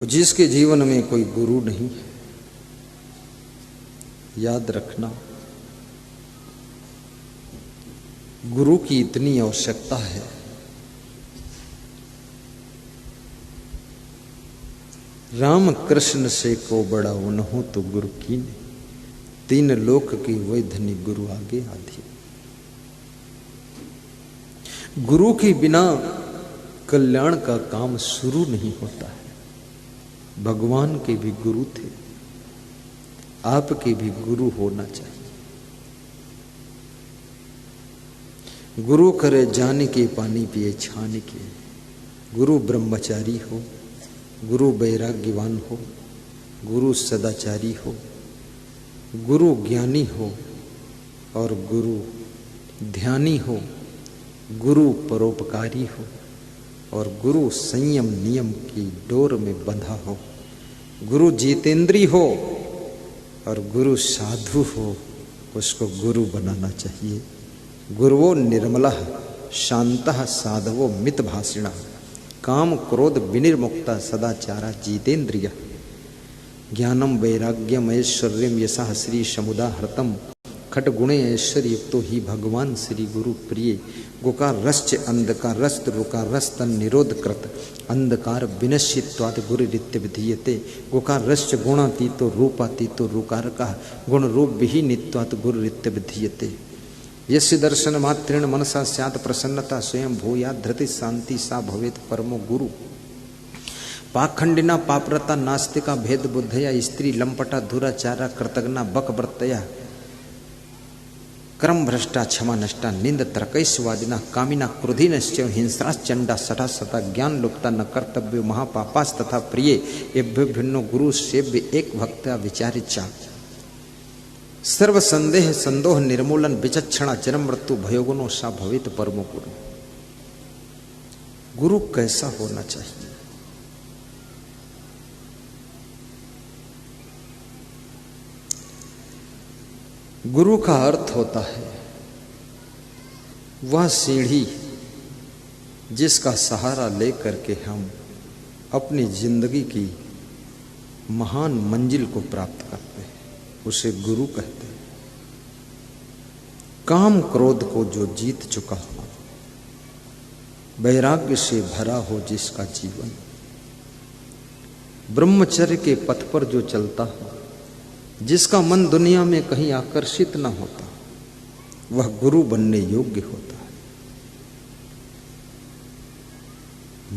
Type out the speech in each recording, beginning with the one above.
जिसके जीवन में कोई गुरु नहीं है, याद रखना गुरु की इतनी आवश्यकता है। राम कृष्ण से को बड़ा उन्हों तो गुरु की ने, तीन लोक की वैधनी गुरु आगे आधी। गुरु के बिना कल्याण का काम शुरू नहीं होता है। भगवान के भी गुरु थे, आपके भी गुरु होना चाहिए। गुरु करे जान के पानी पिए छान के, गुरु ब्रह्मचारी हो, गुरु वैराग्यवान हो, गुरु सदाचारी हो, गुरु ज्ञानी हो और गुरु ध्यानी हो, गुरु परोपकारी हो और गुरु संयम नियम की डोर में बंधा हो, गुरु जितेंद्री हो और गुरु साधु हो, उसको गुरु बनाना चाहिए। गुरुवो निर्मलः शांतः साधवो मितभाषिणः काम क्रोध विनिर्मुक्ता सदाचारा जितेंद्रिय ज्ञानम वैराग्यम ऐश्वर्यम यशः श्री समुदा हृतम खट गुणे ऐश्वर्य युक्तो ही भगवान श्री गुरु प्रिय गोकार रश्च अंधकार रस्त रुकार रस्तन निरोध कृत अंधकार विनश्यत्वात् गुरु रित्य विधीयते गोकार रश्च गुणातीतो रूपातीतो रुकार का गुण रूप विहीनित्वात् गुरु रित्य विधीयते यस्य दर्शन मात्रेण मनसा स्यात् प्रसन्नता स्वयं भूया धृति शांति सा भवेत परमो गुरु पाखंडिना पापरता नास्तिका भेद बुद्धया स्त्री लंपटा दुराचारा कृतज्ञा बक व्रतया क्रम भ्रष्टा क्षमा नष्टा निंद तर्कैस्वादिना कामिना क्रोधिनश्च हिंस्राश्चंडा सटा सता ज्ञान लुप्ता न कर्तव्य महापापास तथा प्रिय एभ्यो भिन्नो गुरु सेव्य एक भक्त्या विचारिचा सर्व संदेह संदोह निर्मूलन विचक्षणा जन्म मृत्यु भयोगुनो सा भवित परमो गुरु। गुरु कैसा होना चाहिए? गुरु का अर्थ होता है वह सीढ़ी जिसका सहारा लेकर के हम अपनी जिंदगी की महान मंजिल को प्राप्त करते हैं, उसे गुरु कहते हैं। काम क्रोध को जो जीत चुका हो, वैराग्य से भरा हो जिसका जीवन, ब्रह्मचर्य के पथ पर जो चलता हो, जिसका मन दुनिया में कहीं आकर्षित न होता, वह गुरु बनने योग्य होता है।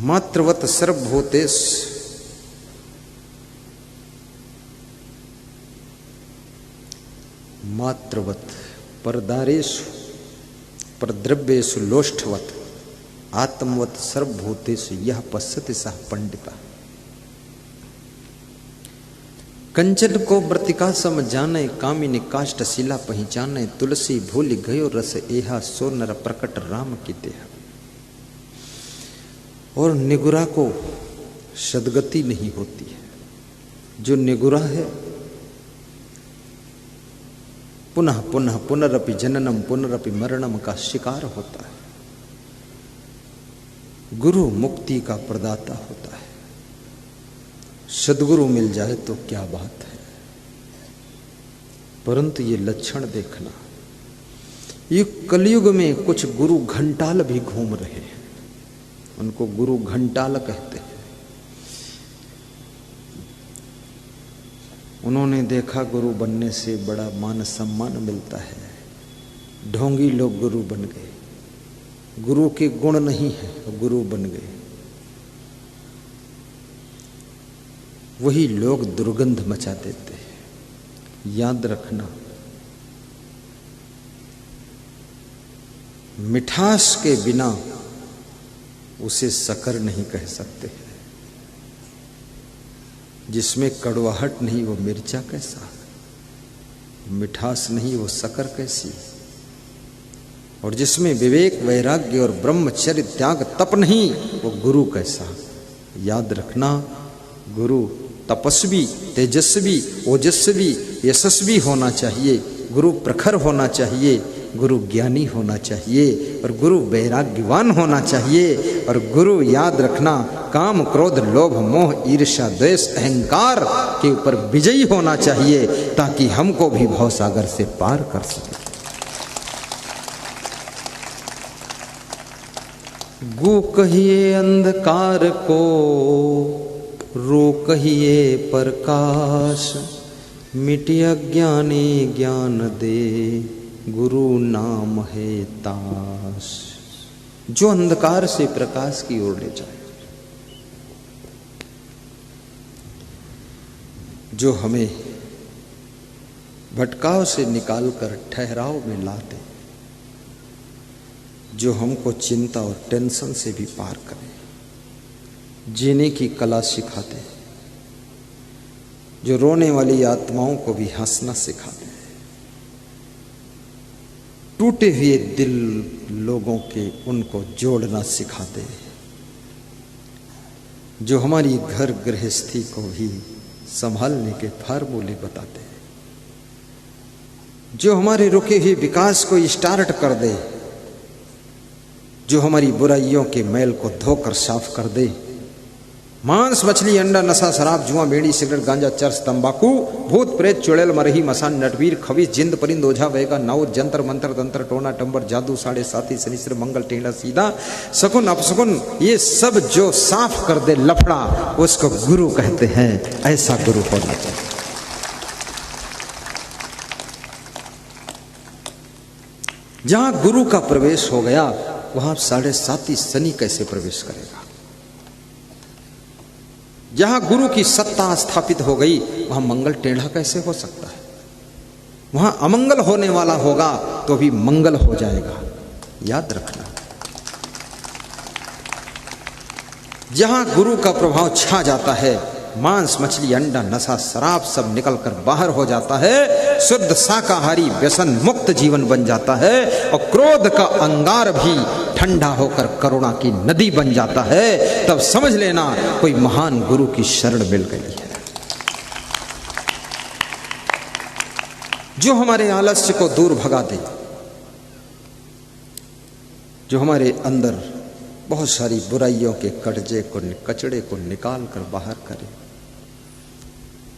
मात्रवत सर्वभूतेष मात्रवत परदारेषु परद्रव्येषु लोष्ठवत आत्मवत सर्वभूतेषु यह पश्यति सः पंडिता। कंचन को व्रतिका सम जाने कामिनी काष्ठ शिला पहचाने तुलसी भूल गयो रस एहा सो नर प्रकट राम की देह। और निगुरा को सदगति नहीं होती है। जो निगुरा है पुनः पुनः पुनरपि जननम पुनरपि मरणम का शिकार होता है। गुरु मुक्ति का प्रदाता होता है। सदगुरु मिल जाए तो क्या बात है, परंतु ये लक्षण देखना, ये कलयुग में कुछ गुरु घंटाल भी घूम रहे हैं, उनको गुरु घंटाल कहते हैं। उन्होंने देखा गुरु बनने से बड़ा मान सम्मान मिलता है, ढोंगी लोग गुरु बन गए, गुरु के गुण नहीं है गुरु बन गए। वही लोग दुर्गंध मचा देते हैं। याद रखना, मिठास के बिना उसे शक्कर नहीं कह सकते हैं। जिसमें कड़वाहट नहीं वो मिर्चा कैसा, मिठास नहीं वो शक्कर कैसी। और जिसमें विवेक वैराग्य और ब्रह्मचर्य त्याग तप नहीं वो गुरु कैसा। याद रखना, गुरु तपस्वी तेजस्वी ओजस्वी यशस्वी होना चाहिए, गुरु प्रखर होना चाहिए, गुरु ज्ञानी होना चाहिए और गुरु वैराग्यवान होना चाहिए। और गुरु याद रखना काम क्रोध लोभ मोह ईर्ष्या द्वेष अहंकार के ऊपर विजयी होना चाहिए, ताकि हमको भी भवसागर से पार कर सके। गु कहिए अंधकार को, रो कहिए प्रकाश, मिटि अज्ञानी ज्ञान दे, गुरु नाम है ताश। जो अंधकार से प्रकाश की ओर ले जाए, जो हमें भटकाव से निकालकर ठहराव में ला दे, जो हमको चिंता और टेंशन से भी पार करे, जीने की कला सिखाते, जो रोने वाली आत्माओं को भी हंसना सिखाते, टूटे हुए दिल लोगों के उनको जोड़ना सिखाते, जो हमारी घर गृहस्थी को भी संभालने के फार्मूले बताते, जो हमारे रुके हुए विकास को स्टार्ट कर दे, जो हमारी बुराइयों के मैल को धोकर साफ कर दे। मांस मछली अंडा नशा शराब जुआ बीड़ी सिगरेट गांजा चर्च तंबाकू भूत प्रेत चुड़ैल मरही मसान नटवीर खबीज जिंद परिंद ओझा वेगा नाउर जंतर मंत्र तंत्र टोना टंबर जादू साढ़े साथी शनिश्चर मंगल टेढ़ा सीधा शकुन अपशकुन, ये सब जो साफ कर दे लफड़ा, उसको गुरु कहते हैं। ऐसा गुरु होना चाहिए। जहां गुरु का प्रवेश हो गया, वहां साढ़े साथी शनि कैसे प्रवेश करेगा? जहां गुरु की सत्ता स्थापित हो गई, वहां मंगल टेढ़ा कैसे हो सकता है? वहां अमंगल होने वाला होगा तो भी मंगल हो जाएगा, याद रखना। जहां गुरु का प्रभाव छा जाता है, मांस मछली अंडा नशा शराब सब निकलकर बाहर हो जाता है, शुद्ध शाकाहारी व्यसन मुक्त जीवन बन जाता है, और क्रोध का अंगार भी ठंडा होकर करुणा की नदी बन जाता है। तब समझ लेना कोई महान गुरु की शरण मिल गई है, जो हमारे आलस्य को दूर भगा दे, जो हमारे अंदर बहुत सारी बुराइयों के कचड़े को निकाल कर बाहर करे,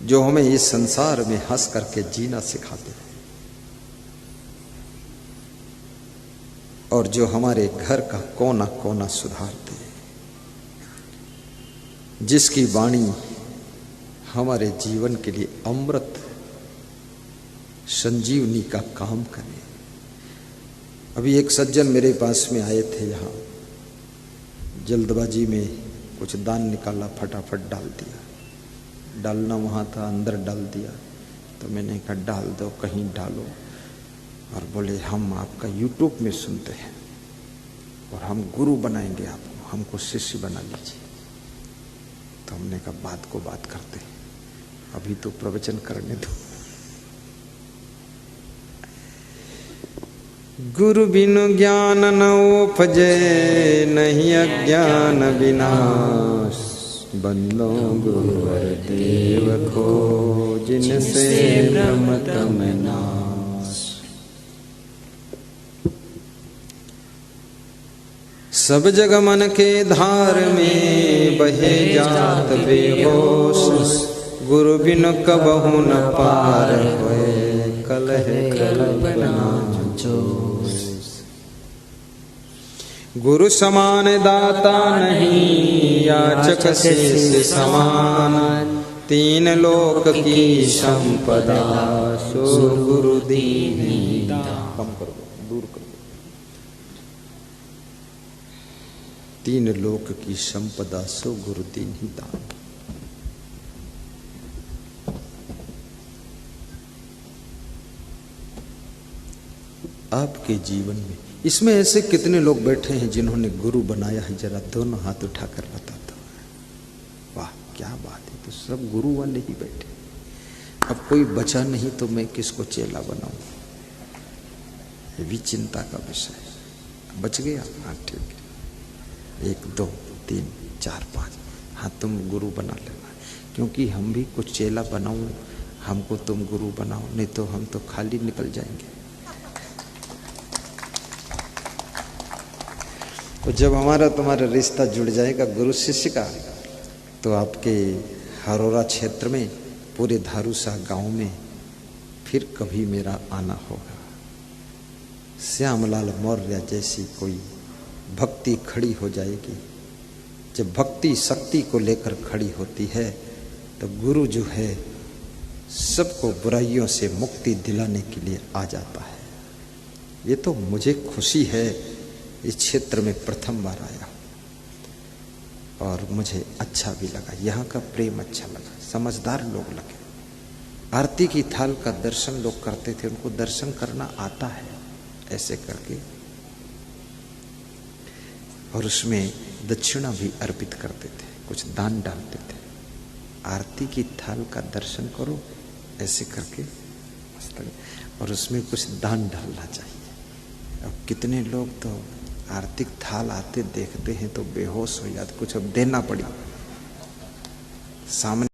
जो हमें इस संसार में हंस करके जीना सिखाते, और जो हमारे घर का कोना कोना सुधारते, जिसकी वाणी हमारे जीवन के लिए अमृत संजीवनी का काम करे। अभी एक सज्जन मेरे पास में आए थे, यहाँ जल्दबाजी में कुछ दान निकाला, फटाफट डाल दिया। डालना वहाँ था, अंदर डाल दिया। तो मैंने कहा डाल दो, कहीं डालो। और बोले हम आपका यूट्यूब में सुनते हैं और हम गुरु बनाएंगे आपको, हमको शिष्य बना लीजिए। तो हमने कहा बात को बात करते हैं, अभी तो प्रवचन करने दो। गुरु बिनु ज्ञान न उपजे, नहीं अज्ञान विनाश। बंदो गुरुवर देव को, जिनसे ब्रह्म तम नाश। सब जग मन के धार में, बहे जात बेहोश। गुरु बिनु कबहु न पार होए, कलह कल्पना जोश। गुरु समान दाता नहीं, याचक से समान। तीन लोक की संपदा, सो गुरु दीनी दान। कम करो, दूर करो। तीन लोक की संपदा, सो गुरु दीनी दान। आपके जीवन में इसमें ऐसे कितने लोग बैठे हैं जिन्होंने गुरु बनाया है? जरा दोनों हाथ उठाकर बता दो। वाह क्या बात है, तो सब गुरु वाले ही बैठे। अब कोई बचा नहीं तो मैं किसको चेला बनाऊं? ये भी चिंता का विषय है। बच गया? हाँ ठीक है। 1 2 3 4 5, हाँ तुम गुरु बना लेना, क्योंकि हम भी कुछ चेला बनाऊं, हमको तुम गुरु बनाओ, नहीं तो हम तो खाली निकल जाएंगे। तो जब हमारा तुम्हारा रिश्ता जुड़ जाएगा गुरु शिष्य का, तो आपके हरोरा क्षेत्र में, पूरे धारूसा गांव में फिर कभी मेरा आना होगा। श्यामलाल मौर्य जैसी कोई भक्ति खड़ी हो जाएगी। जब भक्ति शक्ति को लेकर खड़ी होती है तो गुरु जो है सबको बुराइयों से मुक्ति दिलाने के लिए आ जाता है। ये तो मुझे खुशी है, इस क्षेत्र में प्रथम बार आया और मुझे अच्छा भी लगा, यहाँ का प्रेम अच्छा लगा, समझदार लोग लगे। आरती की थाल का दर्शन लोग करते थे, उनको दर्शन करना आता है ऐसे करके, और उसमें दक्षिणा भी अर्पित करते थे, कुछ दान डालते थे। आरती की थाल का दर्शन करो ऐसे करके, और उसमें कुछ दान डालना चाहिए। अब कितने लोग तो आरती थाल आते देखते हैं तो बेहोश हो जाते, कुछ अब देना पड़ी सामने